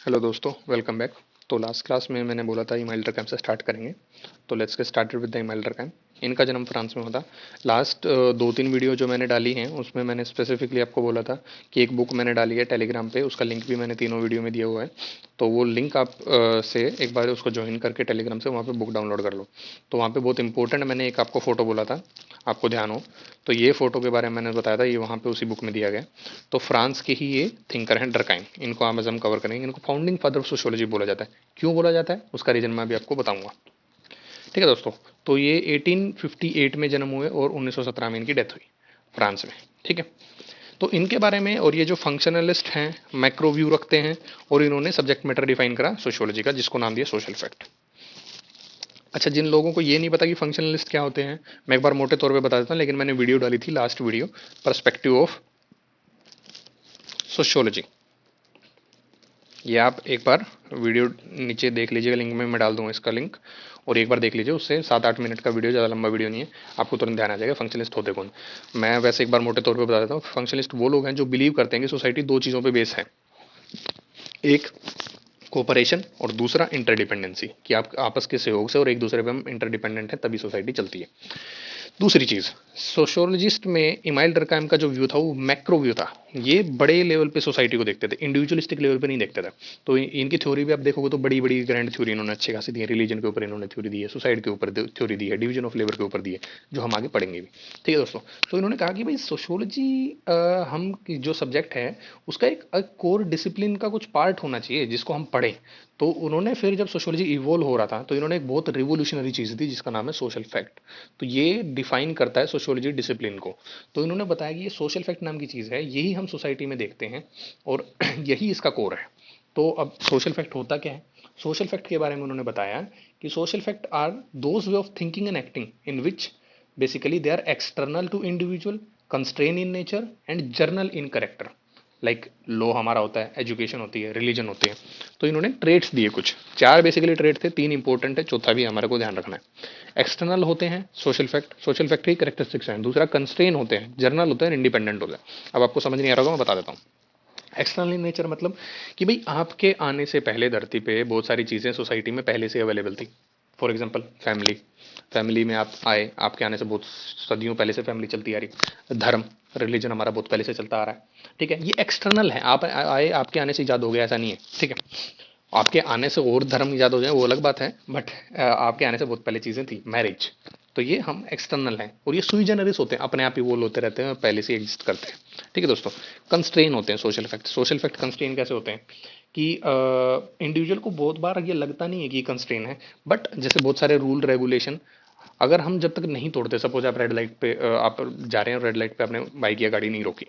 Hello दोस्तों, welcome back. तो last class में मैंने बोला था इमाइल कैंप से स्टार्ट करेंगे। तो let's get started with the email camp. इनका जन्म फ्रांस में होता। लास्ट दो तीन वीडियो जो मैंने डाली हैं उसमें मैंने स्पेसिफिकली आपको बोला था कि एक बुक मैंने डाली है टेलीग्राम पे, उसका लिंक भी मैंने तीनों वीडियो में दिया हुआ है। तो वो लिंक आप से एक बार उसको ज्वाइन करके टेलीग्राम से वहाँ पे बुक डाउनलोड कर लो। तो वहाँ पे बहुत इंपॉर्टेंट मैंने एक आपको फोटो बोला था, आपको ध्यान हो तो ये फोटो के बारे में मैंने बताया था, ये वहाँ पे उसी बुक में दिया गया। तो फ्रांस के ही ये थिंकर हैं डरकाइम, इनको आज हम कवर करेंगे। इनको फाउंडिंग फादर ऑफ सोशियोलॉजी बोला जाता है। क्यों बोला जाता है उसका रीजन मैं अभी आपको बताऊंगा। ठीक है दोस्तों। तो ये 1858 में जन्म हुए और 1917 में इनकी डेथ हुई फ्रांस में। ठीक है। तो इनके बारे में, और ये जो फंक्शनलिस्ट हैं मैक्रो व्यू रखते हैं, और इन्होंने सब्जेक्ट मैटर डिफाइन करा सोशियोलॉजी का, जिसको नाम दिया सोशल फैक्ट। अच्छा, जिन लोगों को ये नहीं पता कि फंक्शनलिस्ट क्या होते हैं, मैं एक बार मोटे तौर पे बता देता हूँ, लेकिन मैंने वीडियो डाली थी last video, perspective of sociology. ये आप एक बार वीडियो नीचे देख लीजिएगा, लिंक में मैं डाल दूंगा इसका लिंक, और एक बार देख लीजिए। उससे 7-8 मिनट का वीडियो, ज़्यादा लंबा वीडियो नहीं है, आपको तुरंत ध्यान आ जाएगा फंक्शनलिस्ट होते कौन। मैं वैसे एक बार मोटे तौर पे बता देता हूँ। फंक्शनलिस्ट वो लोग हैं जो बिलीव करते हैं कि सोसाइटी दो चीज़ों पे बेस है, एक कोऑपरेशन और दूसरा इंटरडिपेंडेंसी, कि आप आपस के सहयोग से और एक दूसरे पे हम इंटरडिपेंडेंट है तभी सोसाइटी चलती है। दूसरी चीज, सोशियोलॉजिस्ट में इमाइल डरकheim का जो व्यू था वो मैक्रो व्यू था। ये बड़े लेवल पे सोसाइटी को देखते थे, इंडिविजुअलिस्टिक लेवल पे नहीं देखते थे। तो इनकी थ्योरी भी आप देखोगे तो बड़ी बड़ी ग्रैंड थ्योरी इन्होंने अच्छे खासी दी है। रिलीजन के ऊपर इन्होंने थ्योरी दी है, सुसाइड के ऊपर थ्योरी दी है, डिवीजन ऑफ लेबर के ऊपर दी है, जो हम आगे पढ़ेंगे भी। ठीक है दोस्तों। तो इन्होंने कहा कि भाई सोशियोलॉजी हम जो सब्जेक्ट है उसका एक कोर डिसिप्लिन का कुछ पार्ट होना चाहिए जिसको हम पढ़ें। तो उन्होंने फिर जब सोशियोलॉजी इवोल्व हो रहा था तो इन्होंने एक बहुत रिवोल्यूशनरी चीज़ दी जिसका नाम है सोशल फैक्ट। तो ये डिफाइन करता है सोशियोलॉजी डिसिप्लिन को। तो इन्होंने बताया कि ये सोशल फैक्ट नाम की चीज़ है, यही हम सोसाइटी में देखते हैं और यही इसका कोर है। तो अब सोशल फैक्ट होता क्या है? सोशल फैक्ट के बारे में उन्होंने बताया कि social fact are those way of thinking and acting in which basically they are external to individual, constrain in nature and general in character. Like law हमारा होता है, एजुकेशन होती है, रिलीजन होती है। तो इन्होंने ट्रेड्स दिए कुछ, चार बेसिकली ट्रेड थे, तीन इंपॉर्टेंट है, चौथा भी हमारे को ध्यान रखना है। एक्सटर्नल होते हैं सोशल फैक्ट, सोशल फैक्ट की करेक्टरिस्टिक्स हैं। दूसरा कंस्ट्रेन होते हैं, जर्नल होते हैं, इंडिपेंडेंट होते हैं। अब आपको समझ नहीं आ रहा होगा, मैं बता देता हूँ। एक्सटर्नल इन नेचर मतलब कि भाई आपके आने से पहले धरती पे बहुत सारी चीज़ें सोसाइटी में पहले से अवेलेबल थी। फॉर एग्जांपल फैमिली, फैमिली में आप आए, आपके आने से बहुत सदियों पहले से फैमिली चलती आ रही। धर्म, रिलीजन हमारा बहुत पहले से चलता आ रहा है। ठीक है, ये एक्सटर्नल है, आप आए आपके आने से ईजाद हो गया ऐसा नहीं है। ठीक है, आपके आने से और धर्म ईजाद हो जाए वो अलग बात है, बट आपके आने से बहुत पहले चीज़ें थी, मैरिज। तो ये हम एक्सटर्नल हैं, और ये सुई जनरस होते हैं, अपने आप ही वो होते रहते हैं और पहले से एग्जिस्ट करते हैं। ठीक है दोस्तों। कंस्ट्रेन होते हैं social fact. Social fact constrain कैसे होते हैं कि इंडिविजुअल को बहुत बार ये लगता नहीं है कि कंस्ट्रेन है, बट जैसे बहुत सारे रूल रेगुलेशन अगर हम जब तक नहीं तोड़ते, सपोज आप रेड लाइट पे आप जा रहे हैं, रेड लाइट पे आपने बाइक या गाड़ी नहीं रोकी,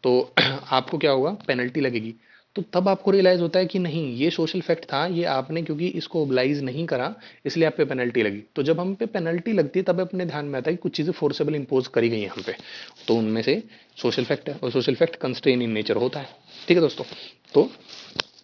तो आपको क्या होगा, पेनल्टी लगेगी। तो तब आपको रियलाइज होता है कि नहीं, ये सोशल फैक्ट था, ये आपने क्योंकि इसको ओबलाइज नहीं करा, इसलिए आप पे पेनल्टी लगी। तो जब हम पे पेनल्टी लगती है तब अपने ध्यान में आता है कि कुछ चीज़ें फोर्सेबल इंपोज करी गई हैं हम पे। तो उनमें से सोशल फैक्ट है, और social fact constrain in nature होता है। ठीक है दोस्तों। तो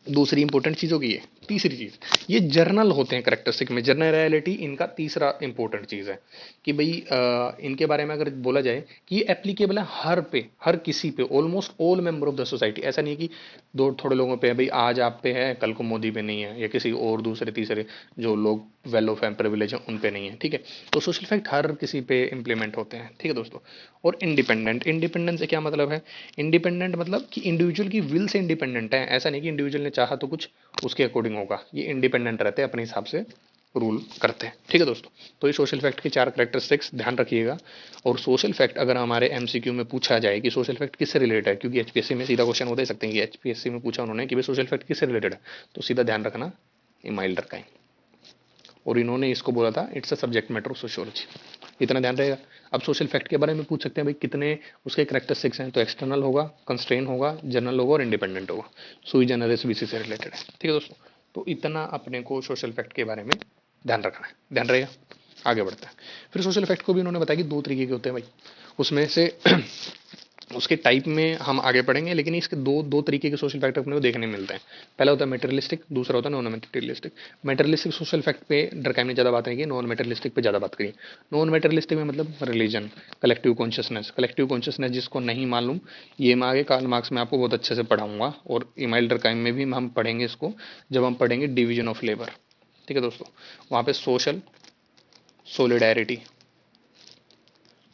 दूसरी इंपॉर्टेंट चीज होगी ये। तीसरी चीज, ये जर्नल होते हैं करेक्टरिस्टिक में, जर्नलैलिटी इनका तीसरा इंपॉर्टेंट चीज है। कि भाई इनके बारे में अगर बोला जाए कि ये एप्लीकेबल है हर पे, हर किसी पे, almost all member of the society. ऐसा नहीं है कि दो थोड़े लोगों पे है, भाई आज आप पे है कल को मोदी पे नहीं है, या किसी और दूसरे तीसरे जो लोग वेल ऑफ एंड प्रिविलेज हैं उन पे नहीं है। ठीक है। तो सोशल फैक्ट हर किसी पे इंप्लीमेंट होते हैं। ठीक है दोस्तों। और इंडिपेंडेंट, इंडिपेंडेंट से क्या मतलब है? इंडिपेंडेंट मतलब कि इंडिविजुअल की विल से इंडिपेंडेंट है। ऐसा नहीं कि इंडिविजुअल ने चाहा तो कुछ उसके अकॉर्डिंग होगा, ये इंडिपेंडेंट रहते हैं, अपने हिसाब से रूल करते हैं। ठीक है दोस्तों। तो ये सोशल फैक्ट के चार करेक्टरिस्टिक्स ध्यान रखिएगा। और सोशल फैक्ट अगर हमारे एमसीक्यू में पूछा जाए कि सोशल फैक्ट किससे रिलेटेड है, क्योंकि एचपीएससी में सीधा क्वेश्चन वो दे सकते हैं कि एचपीएससी में पूछा उन्होंने कि भाई सोशल फैक्ट किससे रिलेटेड है, तो सीधा ध्यान रखना इमाइल डरकheim। और इन्होंने इसको बोला था it's a subject matter of sociology. इतना ध्यान रहेगा। अब सोशल फैक्ट के बारे में पूछ सकते हैं भाई कितने उसके करेक्टरिस्टिक्स हैं, तो एक्सटर्नल होगा, कंस्ट्रेन होगा, जनरल होगा और इंडिपेंडेंट होगा। सुई जनरस बीसी से रिलेटेड है। ठीक है दोस्तों। तो इतना अपने को सोशल फैक्ट के बारे में ध्यान रखना है, ध्यान रहेगा। आगे बढ़ता है। फिर सोशल फैक्ट को भी उन्होंने बताया कि दो तरीके के होते हैं भाई। उसमें से उसके टाइप में हम आगे पढ़ेंगे, लेकिन इसके दो तरीके के सोशल फैक्टर अपने को देखने मिलते हैं। पहला होता है मेटेरियलिस्टिक, दूसरा होता है non materialistic. Materialistic social fact पे डरकाइम ने ज़्यादा बात की, नॉन मेटेरियलिस्टिक पे ज़्यादा बात करी। नॉन मेटेरियलिस्टिक में मतलब religion, collective consciousness. Collective consciousness जिसको नहीं मालूम, ये मैं आगे कार्ल मार्क्स में आपको बहुत अच्छे से पढ़ाऊंगा, और इमाइल डरकाइम में भी हम पढ़ेंगे इसको, जब हम पढ़ेंगे डिवीजन ऑफ लेबर। ठीक है दोस्तों, वहाँ पे सोशल सोलिडारिटी,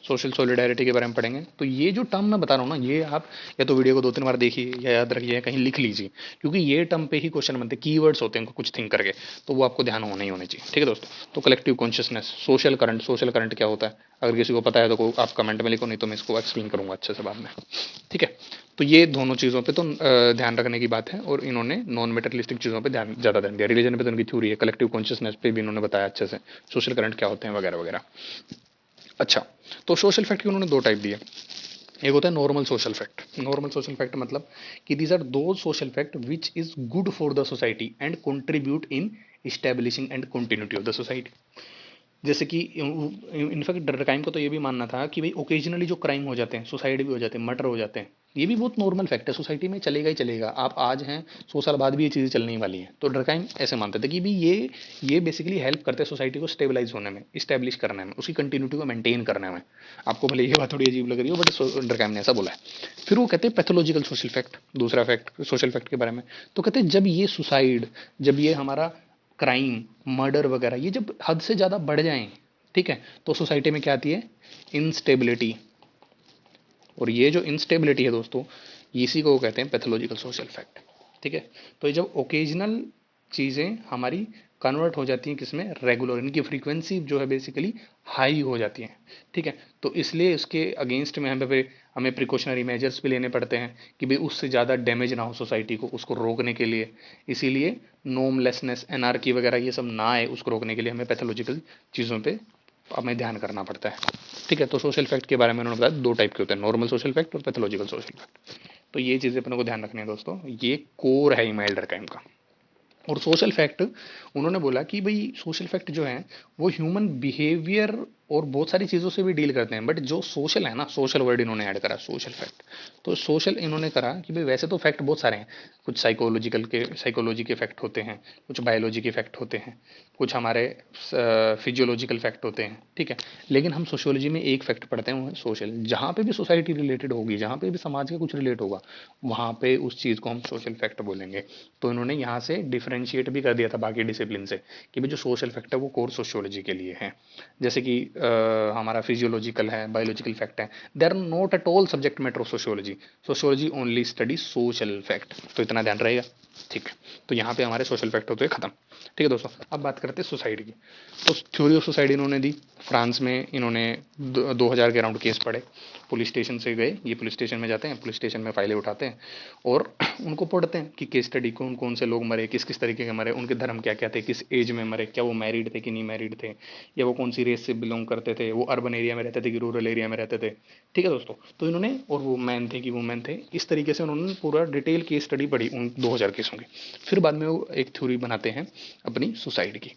सोशल सॉलिडारिटी के बारे में पढ़ेंगे। तो ये जो टर्म मैं बता रहा हूँ ना, ये आप या तो वीडियो को 2-3 बार देखिए, या याद रखिए, कहीं लिख लीजिए, क्योंकि ये टर्म पे ही क्वेश्चन बनते हैं, कीवर्ड्स होते हैं कुछ थिंक करके, तो वो आपको ध्यान होने ही होने चाहिए। ठीक है दोस्तों, तो collective consciousness, social current. Social current क्या होता है, अगर किसी को पता है तो आप कमेंट में लिखो, नहीं तो मैं इसको एक्सप्लेन करूंगा अच्छे से बाद में। ठीक है, तो ये दोनों चीज़ों पे तो ध्यान रखने की बात है, और इन्होंने नॉन मेटेरियलिस्टिक चीज़ों पे ज़्यादा ध्यान दिया। रिलीजन पे तो उनकी थ्योरी है, कलेक्टिव कॉन्शियसनेस पे भी इन्होंने बताया अच्छे से, सोशल करंट क्या होते हैं वगैरह वगैरह। अच्छा, तो सोशल फैक्ट के उन्होंने दो टाइप दिए। एक होता है normal social fact. Normal social fact मतलब कि दीज आर दो social fact which is good for the society and contribute in establishing and continuity of the society. जैसे कि इनफैक्ट क्राइम का तो ये भी मानना था कि भाई ओकेजनली जो क्राइम हो जाते हैं, सुसाइड भी हो जाते हैं, मर्डर हो जाते हैं, ये भी बहुत नॉर्मल फैक्ट है, सोसाइटी में चलेगा ही चलेगा। आप आज हैं, 100 साल बाद भी ये चीज़ें चलने ही वाली हैं। तो क्राइम ऐसे मानते थे कि भी ये बेसिकली हेल्प करते हैं सोसाइटी को स्टेबलाइज होने में, इस्टेब्लिश करने में, उसकी कंटिन्यूटी को मेंटेन करने में। आपको भले ये बात थोड़ी अजीब लग रही हो, बट क्राइम ने ऐसा बोला है। फिर वो कहते हैं पैथोलॉजिकल सोशल फैक्ट, दूसरा फैक्ट सोशल फैक्ट के बारे में। तो कहते हैं जब ये सुसाइड, जब ये हमारा क्राइम, मर्डर वगैरह, ये जब हद से ज़्यादा बढ़ जाएं, ठीक है, तो सोसाइटी में क्या आती है, इंस्टेबिलिटी। और ये जो इंस्टेबिलिटी है दोस्तों, इसी को कहते हैं पैथोलॉजिकल सोशल फैक्ट। ठीक है, तो ये जब ओकेजनल चीज़ें हमारी कन्वर्ट हो जाती हैं किसमें, रेगुलर, इनकी फ्रीक्वेंसी जो है बेसिकली हाई हो जाती है। ठीक है, तो इसलिए इसके अगेंस्ट में हमें प्रिकॉशनरी मेजर्स भी लेने पड़ते हैं कि भाई उससे ज़्यादा डैमेज ना हो सोसाइटी को, उसको रोकने के लिए। इसीलिए नॉर्मलेसनेस, एनार्की वगैरह ये सब ना आए, उसको रोकने के लिए हमें पैथोलॉजिकल चीज़ों पे हमें ध्यान करना पड़ता है। ठीक है, तो सोशल फैक्ट के बारे में उन्होंने बताया दो टाइप के होते हैं, नॉर्मल सोशल फैक्ट और पैथोलॉजिकल सोशल फैक्ट। तो ये चीज़ें अपने को ध्यान रखनी है दोस्तों, ये कोर है ईमेल डरकाइम का। और सोशल फैक्ट उन्होंने बोला कि भाई सोशल फैक्ट जो है वो ह्यूमन बिहेवियर और बहुत सारी चीज़ों से भी डील करते हैं, बट जो सोशल है ना, सोशल वर्ड इन्होंने ऐड करा सोशल फैक्ट। तो सोशल इन्होंने करा कि भाई वैसे तो फैक्ट बहुत सारे हैं, कुछ साइकोलॉजी के फैक्ट होते हैं, कुछ बायोलॉजी के फैक्ट होते हैं, कुछ हमारे फिजियोलॉजिकल फैक्ट होते हैं। ठीक है, लेकिन हम सोशियोलॉजी में एक फैक्ट पढ़ते हैं, वो है सोशल। जहाँ पे भी सोसाइटी रिलेटेड होगी, जहाँ पे भी समाज का कुछ रिलेट होगा, वहाँ पे उस चीज़ को हम सोशल फैक्ट बोलेंगे। तो इन्होंने यहाँ से डिफ्रेंशिएट भी कर दिया था बाकी डिसिप्लिन से कि भाई जो सोशल फैक्ट है वो कोर सोशियोलॉजी के लिए है। जैसे कि हमारा फिजियोलॉजिकल है, बायोलॉजिकल फैक्ट है, they are not at all subject matter of sociology. Sociology only study social fact. तो इतना ध्यान रहेगा। ठीक है, तो यहाँ पे हमारे सोशल फैक्ट होते हैं खत्म। ठीक है दोस्तों, अब बात करते हैं सुसाइड की। तो थ्योरी ऑफ सुसाइड इन्होंने दी, फ्रांस में इन्होंने 2000 के अराउंड केस पढ़े। पुलिस स्टेशन से गए, ये पुलिस स्टेशन में जाते हैं, पुलिस स्टेशन में फाइलें उठाते हैं और उनको पढ़ते हैं कि केस स्टडी कौन कौन से लोग मरे, किस किस तरीके के मरे, उनके धर्म क्या क्या थे, किस एज में मरे, क्या वो मैरिड थे कि नहीं मैरिड थे, या वो कौन सी रेस से बिलोंग करते थे, वो अर्बन एरिया में रहते थे कि रूरल एरिया में रहते थे। ठीक है दोस्तों, तो इन्होंने, और वो मैन थे कि वुमेन थे, इस तरीके से उन्होंने पूरा डिटेल केस स्टडी पढ़ी उन 2000 केसों की। फिर बाद में वो एक थ्योरी बनाते हैं अपनी सुसाइड की।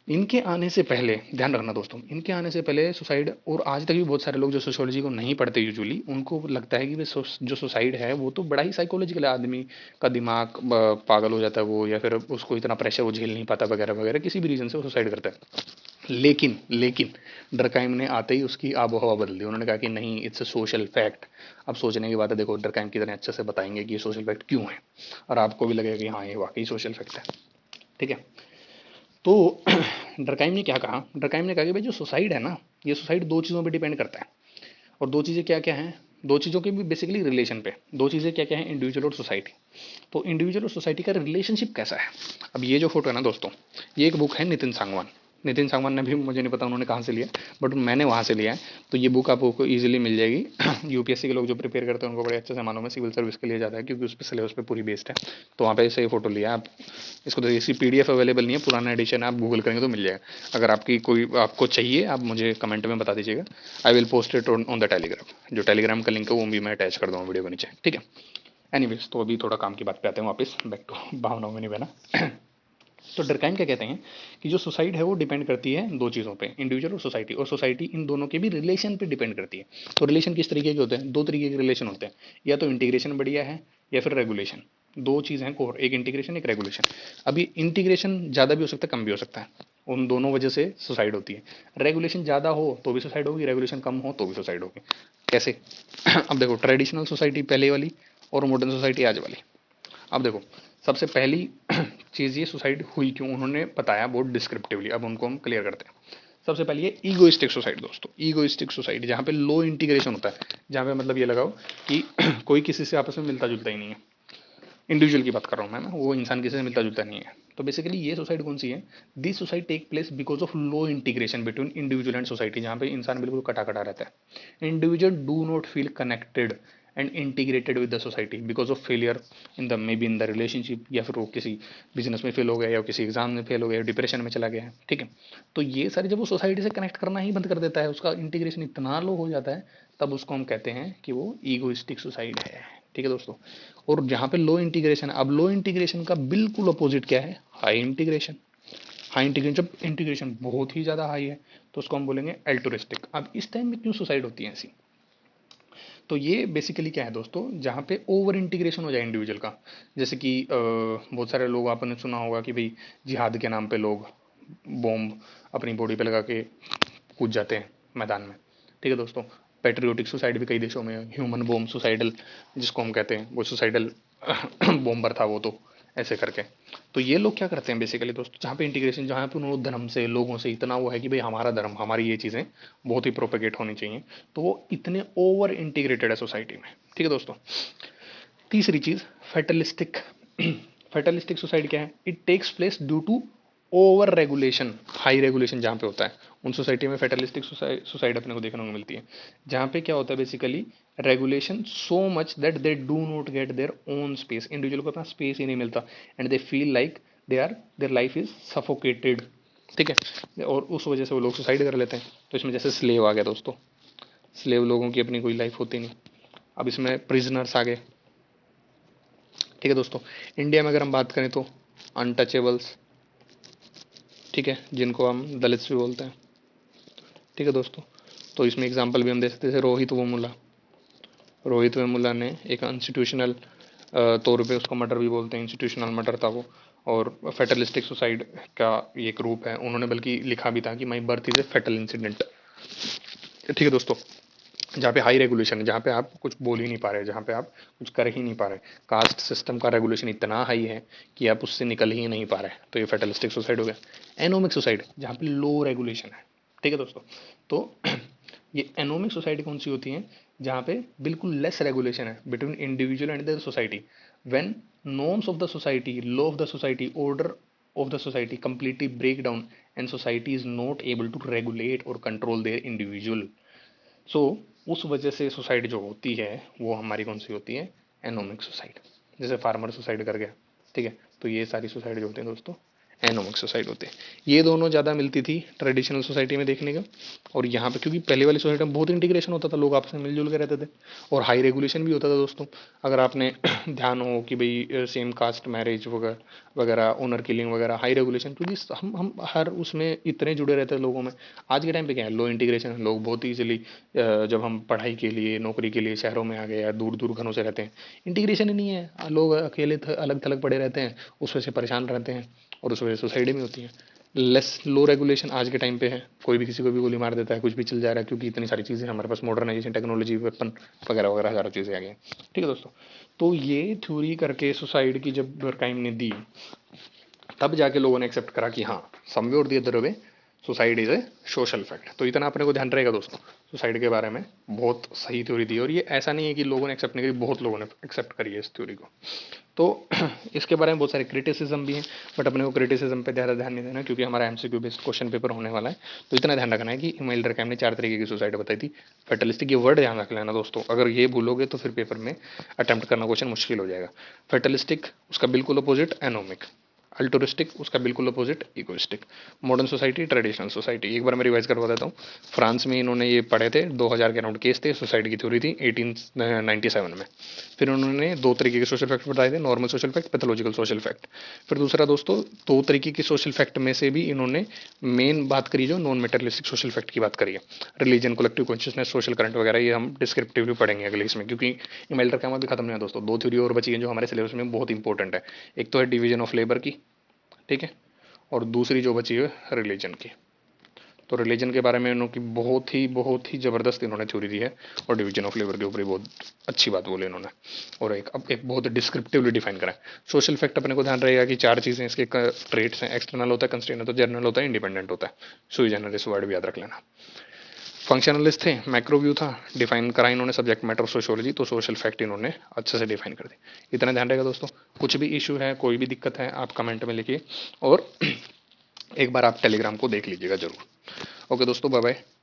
इनके आने से पहले, ध्यान रखना दोस्तों, इनके आने से पहले सुसाइड, और आज तक भी बहुत सारे लोग जो सोशियोलॉजी को नहीं पढ़ते यूजुअली, उनको लगता है कि जो सुसाइड है वो तो बड़ा ही साइकोलॉजिकल है, आदमी का दिमाग पागल हो जाता है वो, या फिर उसको इतना प्रेशर वो झेल नहीं पाता वगैरह वगैरह, किसी भी रीजन से वो सुसाइड करता है। लेकिन डरकाइम ने आते ही उसकी आबो हवा बदल दी। उन्होंने कहा कि नहीं, इट्स अ सोशल फैक्ट। अब सोचने की बात है, देखो डरकाइम कितने अच्छे से बताएंगे कि ये सोशल फैक्ट क्यों है, और आपको भी लगेगा कि हाँ ये वाकई सोशल फैक्ट है। ठीक है, तो डरकाइम ने क्या कहा, डरकाइम ने कहा कि भाई जो सुसाइड है ना, ये सुसाइड दो चीज़ों पे डिपेंड करता है। और दो चीज़ें क्या क्या हैं, दो चीज़ों के भी बेसिकली रिलेशन पे। दो चीज़ें क्या क्या है, इंडिविजुअल और सोसाइटी। तो इंडिविजुअल और सोसाइटी का रिलेशनशिप कैसा है। अब ये जो फोटो है ना दोस्तों, ये एक बुक है नितिन सांगवान। नितिन सांगवान ने भी, मुझे नहीं पता उन्होंने कहाँ से लिया, बट मैंने वहाँ से लिया है। तो ये बुक आपको ईजिली मिल जाएगी। यूपीएससी के लोग जो प्रिपेयर करते हैं उनको बड़े अच्छे से मालूम है, सिविल सर्विस के लिए ज़्यादा है, क्योंकि उस पर सिलेबस पे पूरी बेस्ड है। तो वहाँ पे से ये फोटो लिया आप। इसको तो इसकी पीडीएफ अवेलेबल नहीं है, पुराना एडिशन है, आप गूगल करेंगे तो मिल जाएगा। अगर आपको चाहिए, आप मुझे कमेंट में बता दीजिएगा। I will post it on the Telegram. जो टेलीग्राम का लिंक है वो भी मैं अटैच कर दूँगा वीडियो के नीचे। ठीक है, एनीवेज, तो अभी थोड़ा काम की बात पे आते हैं वापस, बैक टू भावनाओं में नहीं बना। तो डरकाइम क्या कहते हैं कि जो सुसाइड है वो डिपेंड करती है दो चीज़ों पे, इंडिविजुअल और सोसाइटी इन दोनों के भी रिलेशन पे डिपेंड करती है। तो रिलेशन किस तरीके के होते हैं? दो तरीके के रिलेशन होते हैं, या तो इंटीग्रेशन बढ़िया है या फिर रेगुलेशन। दो चीज़ हैं कोर, एक इंटीग्रेशन एक रेगुलेशन। अभी इंटीग्रेशन ज़्यादा भी हो सकता है कम भी हो सकता है, उन दोनों वजह से सुसाइड होती है। रेगुलेशन ज़्यादा हो तो भी सुसाइड होगी, रेगुलेशन कम हो तो भी सुसाइड होगी। कैसे? अब देखो, ट्रेडिशनल सोसाइटी पहले वाली और मॉडर्न सोसाइटी आज वाली। अब देखो, सबसे पहली चीज़ ये सुसाइड हुई क्यों, उन्होंने बताया बहुत डिस्क्रिप्टिवली। अब उनको हम क्लियर करते हैं। सबसे पहले ये ईगोइस्टिक सोसाइटी दोस्तों, ईगोइस्टिक सोसाइटी जहाँ पे लो इंटीग्रेशन होता है, जहाँ पे मतलब ये लगाओ कि कोई किसी से आपस में मिलता जुलता ही नहीं है। इंडिविजुअल की बात कर रहा हूँ मैं, वो इंसान किसी से मिलता जुलता नहीं है। तो बेसिकली ये सोसाइटी कौन सी है? This society take place because of low integration between individual and society, जहाँ पे इंसान बिल्कुल कटा कटा रहता है। Individual do not feel connected and integrated with the society because of failure in the may be in the relationship, या फिर वो किसी बिजनेस में फेल हो गया, या किसी एग्जाम में फेल हो गया, डिप्रेशन में चला गया है। ठीक है, तो ये सारी जब वो सोसाइटी से कनेक्ट करना ही बंद कर देता है, उसका इंटीग्रेशन इतना लो हो जाता है, तब उसको हम कहते हैं कि वो ईगोइस्टिक सोसाइटी है। ठीक है दोस्तों, और जहाँ पे लो इंटीग्रेशन, अब लो इंटीग्रेशन का बिल्कुल अपोजिट क्या है? High integration. हाई इंटीग्रेशन, जब इंटीग्रेशन बहुत ही ज़्यादा हाई है तो उसको हम बोलेंगे एल्टुरिस्टिक। अब इस टाइम में क्यों सुसाइड होती है ऐसी? तो ये बेसिकली क्या है दोस्तों, जहाँ पे ओवर इंटीग्रेशन हो जाए इंडिविजुअल का। जैसे कि बहुत सारे लोग आपने सुना होगा कि भाई जिहाद के नाम पे लोग बॉम्ब अपनी बॉडी पे लगा के कूद जाते हैं मैदान में। ठीक है दोस्तों, पेट्रियोटिक सुसाइड भी कई देशों में, ह्यूमन बॉम्ब सुसाइडल जिसको हम कहते हैं, वो सुसाइडल बॉम्बर था वो, तो ऐसे करके। तो ये लोग क्या करते हैं बेसिकली दोस्तों, जहाँ पे इंटीग्रेशन, जहाँ पे उन्होंने धर्म से, लोगों से इतना वो है कि भाई हमारा धर्म, हमारी ये चीज़ें बहुत ही प्रोपेगेट होनी चाहिए, तो वो इतने ओवर इंटीग्रेटेड है सोसाइटी में। ठीक है दोस्तों, तीसरी चीज फेटलिस्टिक। फेटलिस्टिक सोसाइटी क्या है? It takes place due to over regulation. High regulation जहाँ पे होता है, उन सोसाइटी में फेटलिस्टिक सोसाइटी अपने को देखने को मिलती है, जहाँ पे क्या होता है basically, regulation so much that they do not gate their own space. Individual को अपना स्पेस ही नहीं मिलता, and they feel like their life is suffocated. ठीक है, और उस वजह से वो लोग सुसाइड कर लेते हैं। तो इसमें जैसे स्लेव आ गया दोस्तों, स्लेव लोगों की अपनी कोई लाइफ होती नहीं। अब इसमें प्रिजनर्स आ गए। ठीक है दोस्तों, इंडिया में अगर हम बात करें तो अनटचेबल्स, ठीक है, जिनको हम दलित्स भी बोलते हैं। ठीक है दोस्तों, तो इसमें एग्जांपल भी हम दे सकते हैं, रोहित वेमुला ने एक इंस्टीट्यूशनल तौर पे, उसको मर्डर भी बोलते हैं, इंस्टीट्यूशनल मर्डर था वो, और फेटलिस्टिक सुसाइड का एक रूप है। उन्होंने बल्कि लिखा भी था कि my birth is a fatal incident. ठीक है दोस्तों, जहाँ पे हाई रेगुलेशन है, जहाँ पे आप कुछ बोल ही नहीं पा रहे, जहाँ पे आप कुछ कर ही नहीं पा रहे, कास्ट सिस्टम का रेगुलेशन इतना हाई है कि आप उससे निकल ही नहीं पा रहे, तो ये फेटलिस्टिक सुसाइड हो गया। एनोमिक सुसाइड, जहाँ पे लो रेगुलेशन है। ठीक है दोस्तों, तो ये एनोमिक सोसाइटी कौन सी होती है? जहाँ पे बिल्कुल लेस रेगुलेशन है between individual and the society, when norms of the society, law of the society, order of the society completely break down and society is not able to regulate or control their individual। सो उस वजह से society जो होती है वो हमारी कौन सी होती है? Anomic society. जैसे फार्मर सुसाइड कर गया। ठीक है, तो ये सारी सोसाइटी जो होती है दोस्तों एनोमिक सोसाइटी होती है। ये दोनों ज़्यादा मिलती थी ट्रेडिशनल सोसाइटी में देखने का, और यहाँ पे क्योंकि पहले वाली सोसाइटी में बहुत इंटीग्रेशन होता था, लोग आपस में मिलजुल के रहते थे, और हाई रेगुलेशन भी होता था दोस्तों। अगर आपने ध्यान हो कि भाई सेम कास्ट मैरिज वगैरह वगैरह, ओनर किलिंग वगैरह, हाई रेगुलेशन, क्योंकि हम हर उसमें इतने जुड़े रहते हैं लोगों में। आज के टाइम पे क्या है, लो इंटीग्रेशन है, लोग बहुत ईजिली जब हम पढ़ाई के लिए, नौकरी के लिए शहरों में आ गए या दूर दूर घरों से रहते हैं, इंटीग्रेशन ही नहीं है, लोग अकेले अलग थलग पड़े रहते हैं, उस वजह से परेशान रहते हैं, और उस वजह से सुसाइड भी होती है। लेस लो रेगुलेशन आज के टाइम पे है, कोई भी किसी को भी गोली मार देता है, कुछ भी चल जा रहा है, क्योंकि इतनी सारी चीज़ें हमारे पास, मॉडर्नाइजेशन, टेक्नोलॉजी, वेपन वगैरह वगैरह हज़ारों चीज़ें आ गई हैं। ठीक है दोस्तों, तो ये थ्योरी करके सुसाइड की जब डुर्कheim ने दी, तब जाके लोगों ने एक्सेप्ट करा कि हाँ, समवे और the other way suicide is a social fact. तो इतना अपने को ध्यान रहेगा दोस्तों, सुसाइड के बारे में बहुत सही थ्योरी दी, और ये ऐसा नहीं है कि लोगों ने एक्सेप्ट नहीं करी, बहुत लोगों ने एक्सेप्ट करी है इस थ्योरी को। तो इसके बारे में बहुत सारे क्रिटिसिज्म भी हैं, बट अपने को क्रिटिसिज्म पे ज़्यादा ध्यान नहीं देना, क्योंकि हमारा एमसीक्यू बेस्ड क्वेश्चन पेपर होने वाला है। तो इतना ध्यान रखना है कि इमेल डरकैम ने 4 तरीके की सुसाइड बताई थी। फेटलिस्टिक, ये वर्ड ध्यान रख लेना दोस्तों, अगर ये भूलोगे तो फिर पेपर में अटेम्प्ट करना क्वेश्चन मुश्किल हो जाएगा। फेटलिस्टिक, उसका बिल्कुल अपोजिट एनोमिक। अल्टुरिस्टिक उसका बिल्कुल opposite egoistic. Modern society, traditional society. एक बार मैं रिवाइज करवा देता हूँ। फ्रांस में इन्होंने ये पढ़े थे, 2000 के अराउंड केस थे, सोसाइटी की थ्योरी थी 1897 में। फिर उन्होंने दो तरीके के सोशल फैक्ट बताए थे, normal social fact, pathological social fact. फिर दूसरा दोस्तों, दो तरीके के सोशल फैक्ट में से भी इन्होंने मेन बात करी जो नॉन मेटेरियलिस्टिक सोशल फैक्ट की बात करी है। Religion, collective consciousness, social current वगैरह ये हम डिस्क्रिप्टिवली पढ़ेंगे अगले इसमें, क्योंकि इमेल्टर का भी खत्म नहीं है दोस्तों। दो थ्योरी और बची है जो हमारे सिलेबस में बहुत इंपॉर्टेंट है। एक तो है डिवीजन ऑफ लेबर की, ठीक है, और दूसरी जो बची है रिलीजन की। तो रिलीजन के बारे में इन्होंने बहुत ही ज़बरदस्त इन्होंने थ्योरी दी है, और डिवीजन ऑफ लेबर के ऊपर ही बहुत अच्छी बात बोली इन्होंने, और एक बहुत डिस्क्रिप्टिवली डिफाइन करा है। सोशल फैक्ट अपने को ध्यान रहेगा कि चार चीज़ें इसके ट्रेट्स हैं, एक्सटर्नल होता है, कंस्ट्रेंट होता है, जर्नल होता है, इंडिपेंडेंट होता है। सुई जनरलिस वर्ड भी याद रख लेना। फंक्शनलिस्ट थे, मैक्रो व्यू था, डिफाइन करा इन्होंने सब्जेक्ट मैटर सोशियोलॉजी, तो सोशल फैक्ट इन्होंने अच्छे से डिफाइन कर दी। इतना ध्यान रहेगा दोस्तों। कुछ भी इशू है, कोई भी दिक्कत है, आप कमेंट में लिखिए, और एक बार आप टेलीग्राम को देख लीजिएगा जरूर। ओके दोस्तों, बाय बाय।